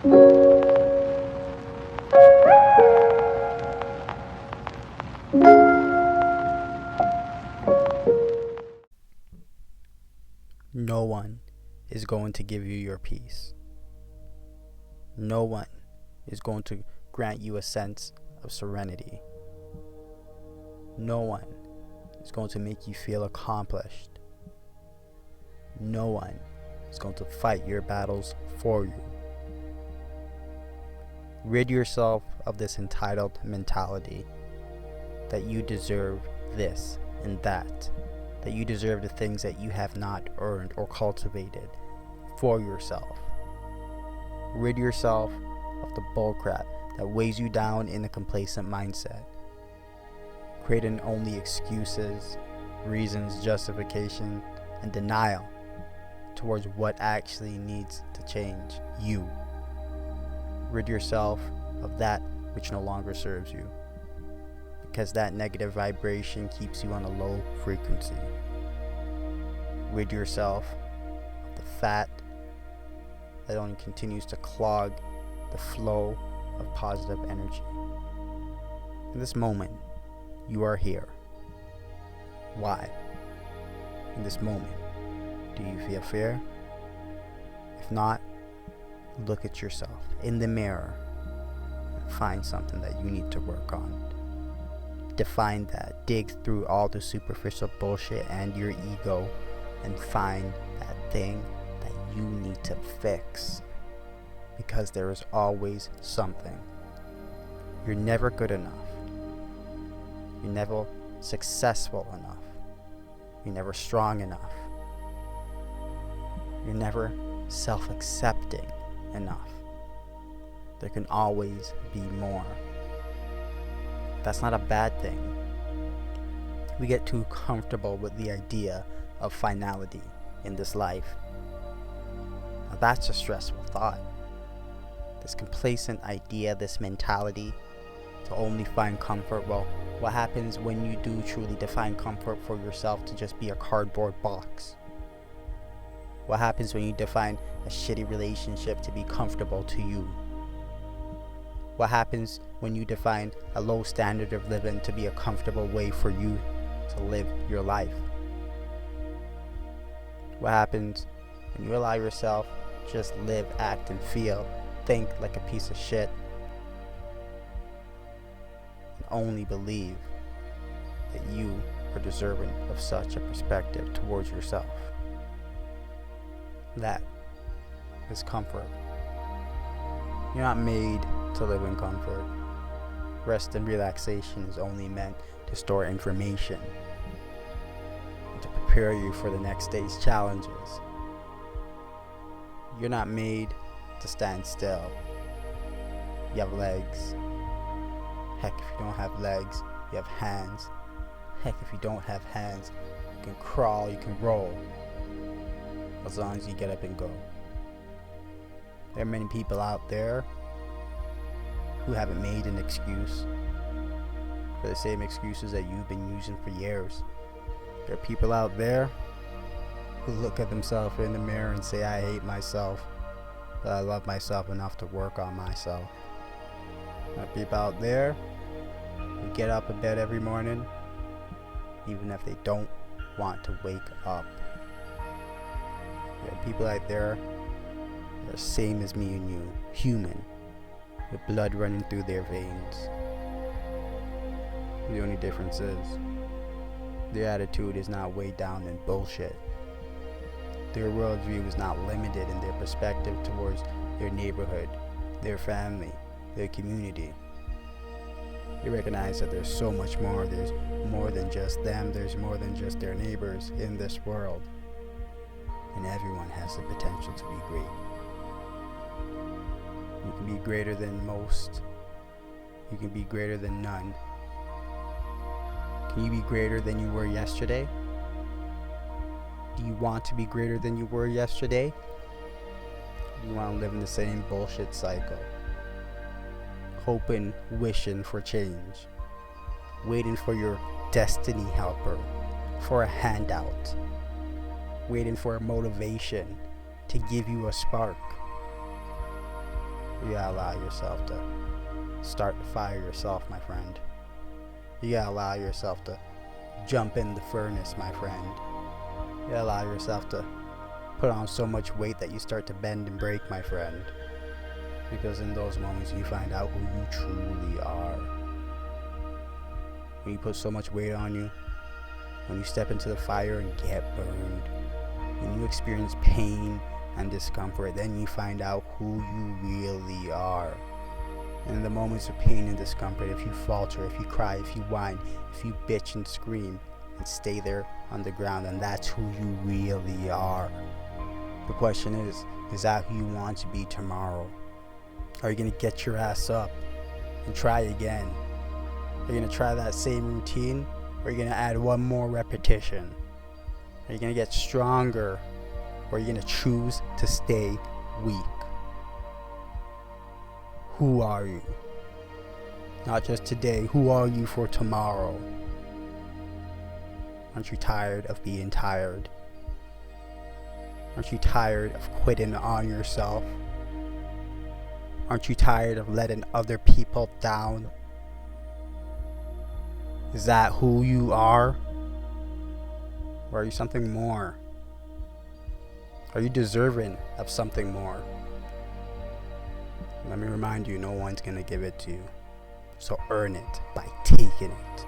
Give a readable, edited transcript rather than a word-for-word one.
No one is going to give you your peace. No one is going to grant you a sense of serenity. No one is going to make you feel accomplished. No one is going to fight your battles for you. Rid yourself of this entitled mentality that you deserve this and that you deserve the things that you have not earned or cultivated for yourself. Rid yourself of the bullcrap that weighs you down in a complacent mindset, creating only excuses, reasons, justification, and denial towards what actually needs to change you. Rid yourself of that which no longer serves you, because that negative vibration keeps you on a low frequency. Rid yourself of the fat that only continues to clog the flow of positive energy. In this moment, you are here. Why? In this moment, do you feel fear? If not, look at yourself in the mirror and find something that you need to work on. Define that. Dig through all the superficial bullshit and your ego and find that thing that you need to fix. Because there is always something. You're never good enough. You're never successful enough. You're never strong enough. You're never self-accepting enough. There can always be more. That's not a bad thing. We get too comfortable with the idea of finality in this life. Now that's a stressful thought. This complacent idea, this mentality to only find comfort. Well, what happens when you do truly define comfort for yourself to just be a cardboard box? What happens when you define a shitty relationship to be comfortable to you? What happens when you define a low standard of living to be a comfortable way for you to live your life? What happens when you allow yourself to just live, act, and feel, think like a piece of shit, and only believe that you are deserving of such a perspective towards yourself? That is comfort. You're not made to live in comfort. Rest and relaxation is only meant to store information and to prepare you for the next day's challenges. You're not made to stand still. You have legs. Heck, if you don't have legs, you have hands. Heck, if you don't have hands, you can crawl, you can roll, as long as you get up and go. There are many people out there who haven't made an excuse for the same excuses that you've been using for years. There are people out there who look at themselves in the mirror and say, I hate myself, but I love myself enough to work on myself. There are people out there who get up in bed every morning even if they don't want to wake up. There are people out there that are the same as me and you, human, with blood running through their veins. The only difference is their attitude is not weighed down in bullshit. Their worldview is not limited in their perspective towards their neighborhood, their family, their community. They recognize that there's so much more. There's more than just them. There's more than just their neighbors in this world. And everyone has the potential to be great. You can be greater than most. You can be greater than none. Can you be greater than you were yesterday? Do you want to be greater than you were yesterday? Do you want to live in the same bullshit cycle? Hoping, wishing for change. Waiting for your destiny helper, for a handout. Waiting for a motivation to give you a spark. You gotta allow yourself to start the fire yourself, my friend. You gotta allow yourself to jump in the furnace, my friend. You gotta allow yourself to put on so much weight that you start to bend and break, my friend. Because in those moments you find out who you truly are. When you put so much weight on you, when you step into the fire and get burned, when you experience pain and discomfort, then you find out who you really are. And in the moments of pain and discomfort, if you falter, if you cry, if you whine, if you bitch and scream and stay there on the ground, then that's who you really are. The question is that who you want to be tomorrow? Are you going to get your ass up and try again? Are you going to try that same routine, or are you going to add one more repetition? Are you going to get stronger, or are you going to choose to stay weak? Who are you? Not just today, who are you for tomorrow? Aren't you tired of being tired? Aren't you tired of quitting on yourself? Aren't you tired of letting other people down? Is that who you are? Or are you something more? Are you deserving of something more? Let me remind you, no one's gonna give it to you. So earn it by taking it.